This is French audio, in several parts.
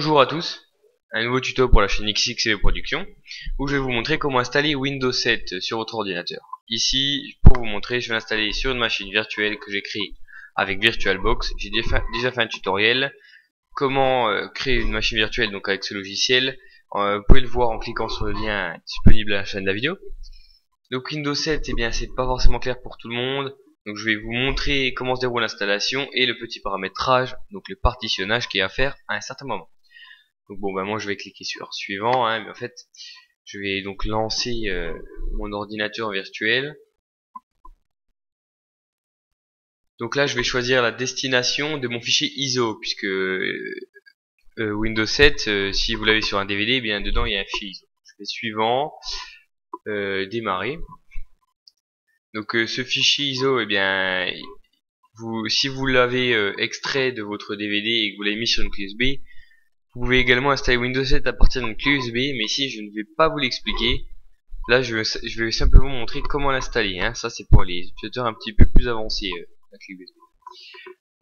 Bonjour à tous, un nouveau tuto pour la chaîne XXV Productions où je vais vous montrer comment installer Windows 7 sur votre ordinateur. Ici, pour vous montrer, je vais l'installer sur une machine virtuelle que j'ai créée avec VirtualBox. J'ai déjà fait un tutoriel comment créer une machine virtuelle donc avec ce logiciel. Vous pouvez le voir en cliquant sur le lien disponible à la fin de la vidéo. Donc Windows 7, eh bien c'est pas forcément clair pour tout le monde. Donc je vais vous montrer comment se déroule l'installation et le petit paramétrage, donc le partitionnage qui est à faire à un certain moment. Donc bon, bah moi je vais cliquer sur suivant, hein, mais en fait je vais donc lancer mon ordinateur virtuel. Donc là je vais choisir la destination de mon fichier ISO, puisque Windows 7, si vous l'avez sur un DVD, eh bien dedans il y a un fichier ISO. Je fais suivant, démarrer. Donc ce fichier ISO, eh bien si vous l'avez extrait de votre DVD et que vous l'avez mis sur une clé USB, vous pouvez également installer Windows 7 à partir d'une clé USB, mais ici je ne vais pas vous l'expliquer. Là je vais simplement montrer comment l'installer, hein. Ça c'est pour les utilisateurs un petit peu plus avancés, la clé USB.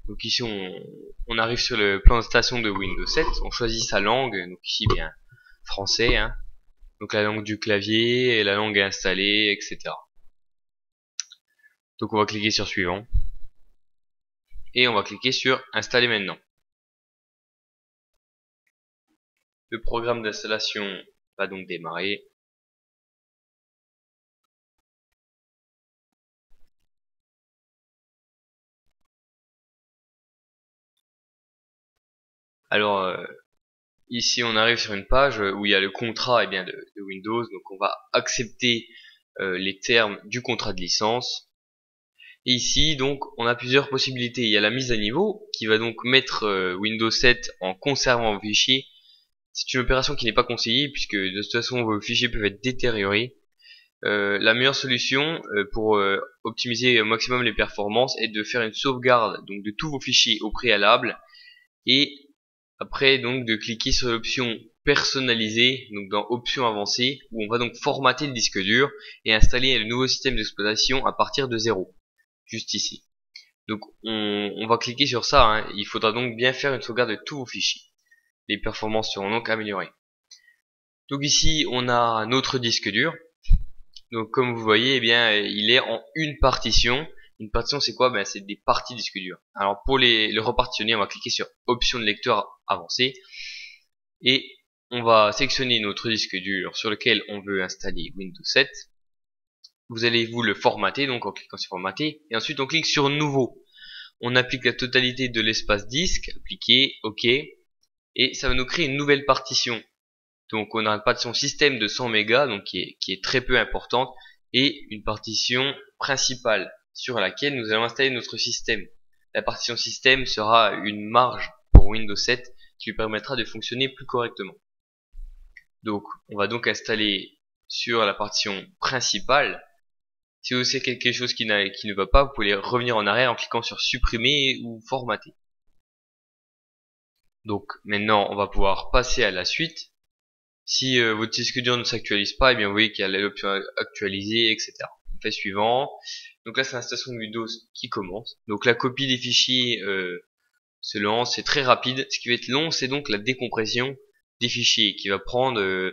Donc ici on arrive sur le plan d'installation de Windows 7, on choisit sa langue, donc ici bien français, hein. Donc la langue du clavier, et la langue installée, etc. Donc on va cliquer sur suivant. Et on va cliquer sur installer maintenant. Le programme d'installation va donc démarrer. Alors ici on arrive sur une page où il y a le contrat de Windows, donc on va accepter les termes du contrat de licence. Et ici donc on a plusieurs possibilités. Il y a la mise à niveau qui va donc mettre Windows 7 en conservant vos fichiers. C'est une opération qui n'est pas conseillée puisque de toute façon vos fichiers peuvent être détériorés. La meilleure solution pour optimiser au maximum les performances est de faire une sauvegarde donc de tous vos fichiers au préalable, et après donc de cliquer sur l'option personnaliser, donc dans options avancées, où on va donc formater le disque dur et installer le nouveau système d'exploitation à partir de zéro, juste ici. Donc on va cliquer sur ça, hein. Il faudra donc bien faire une sauvegarde de tous vos fichiers. Les performances seront donc améliorées. Donc ici on a notre disque dur. Donc comme vous voyez, eh bien il est en une partition. Une partition c'est quoi? Ben, c'est des parties disque dur. Alors pour le repartitionner, on va cliquer sur option de lecteur avancé et on va sélectionner notre disque dur sur lequel on veut installer Windows 7. Vous allez vous le formater, donc en cliquant sur formater, et ensuite on clique sur nouveau. On applique la totalité de l'espace disque, appliquer, ok, et ça va nous créer une nouvelle partition. Donc on a une partition système de 100 mégas, donc qui est très peu importante, et une partition principale sur laquelle nous allons installer notre système. La partition système sera une marge pour Windows 7 qui lui permettra de fonctionner plus correctement. Donc on va donc installer sur la partition principale. Si vous savez quelque chose qui ne va pas, vous pouvez revenir en arrière en cliquant sur supprimer ou formater. Donc maintenant on va pouvoir passer à la suite. Si votre disque dur ne s'actualise pas, eh bien vous voyez qu'il y a l'option actualiser, etc. On fait suivant. Donc là c'est l'installation de Windows qui commence. Donc la copie des fichiers se lance, c'est très rapide. Ce qui va être long, c'est donc la décompression des fichiers qui va prendre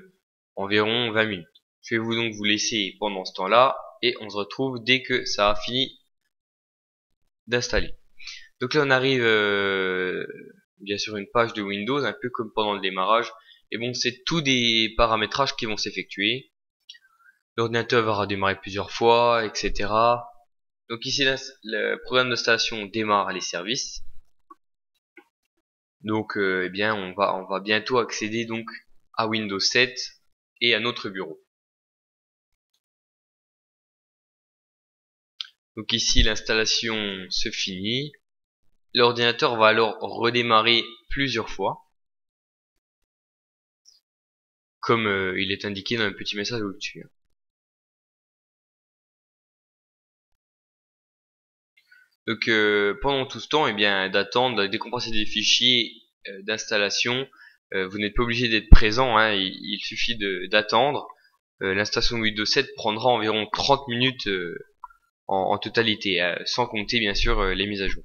environ 20 minutes. Je vais donc vous laisser pendant ce temps-là et on se retrouve dès que ça a fini d'installer. Donc là on arrive bien sûr une page de Windows, un peu comme pendant le démarrage. Et bon, c'est tous des paramétrages qui vont s'effectuer. L'ordinateur va redémarrer plusieurs fois, etc. Donc ici, le programme d'installation démarre les services. Donc, eh bien, on va bientôt accéder donc à Windows 7 et à notre bureau. Donc ici, l'installation se finit. L'ordinateur va alors redémarrer plusieurs fois, comme il est indiqué dans le petit message au-dessus. Donc pendant tout ce temps, eh bien, d'attendre, de décompresser des fichiers d'installation, vous n'êtes pas obligé d'être présent, hein, il suffit d'attendre. L'installation Windows 7 prendra environ 30 minutes en totalité, sans compter bien sûr les mises à jour.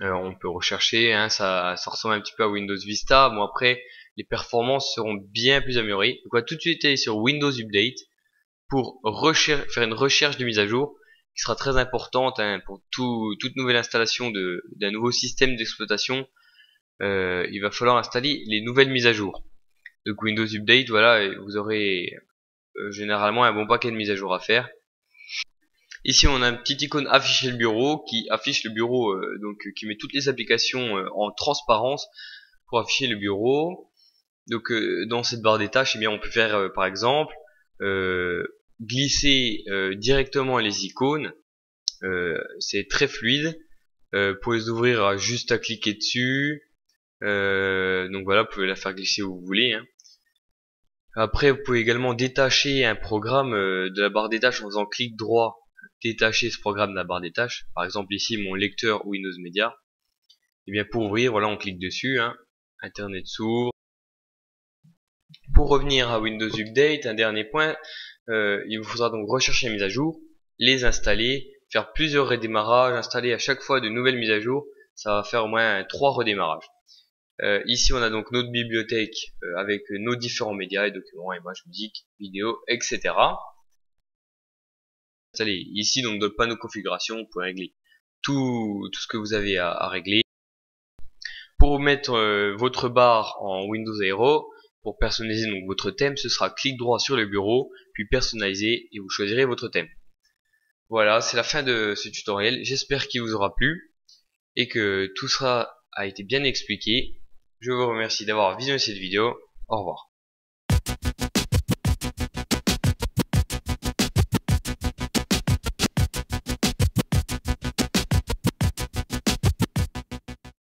On peut rechercher, hein, ça ressemble un petit peu à Windows Vista. Bon, après, les performances seront bien plus améliorées. Donc on va tout de suite aller sur Windows Update pour faire une recherche de mise à jour qui sera très importante, hein, pour toute nouvelle installation d'un nouveau système d'exploitation. Il va falloir installer les nouvelles mises à jour. Donc Windows Update, voilà, vous aurez généralement un bon paquet de mises à jour à faire. Ici on a un petit icône afficher le bureau qui affiche le bureau, qui met toutes les applications en transparence pour afficher le bureau. Donc dans cette barre des tâches, eh bien on peut faire par exemple glisser directement les icônes. C'est très fluide. Pour les ouvrir, juste à cliquer dessus. Donc voilà, vous pouvez la faire glisser où vous voulez, hein. Après, vous pouvez également détacher un programme de la barre des tâches en faisant clic droit, détacher ce programme de la barre des tâches. Par exemple ici mon lecteur Windows Media. Et bien pour ouvrir, voilà, on clique dessus, hein. Internet s'ouvre. Pour revenir à Windows Update, un dernier point, il vous faudra donc rechercher les mises à jour, les installer, faire plusieurs redémarrages, installer à chaque fois de nouvelles mises à jour. Ça va faire au moins 3 redémarrages. Ici on a donc notre bibliothèque avec nos différents médias et documents, images, musique, vidéos, etc. Installez ici donc dans le panneau configuration, vous pouvez régler tout ce que vous avez à régler. Pour mettre votre barre en Windows Aero, pour personnaliser donc votre thème, ce sera clic droit sur le bureau, puis personnaliser et vous choisirez votre thème. Voilà, c'est la fin de ce tutoriel. J'espère qu'il vous aura plu et que tout ça a été bien expliqué. Je vous remercie d'avoir visionné cette vidéo. Au revoir.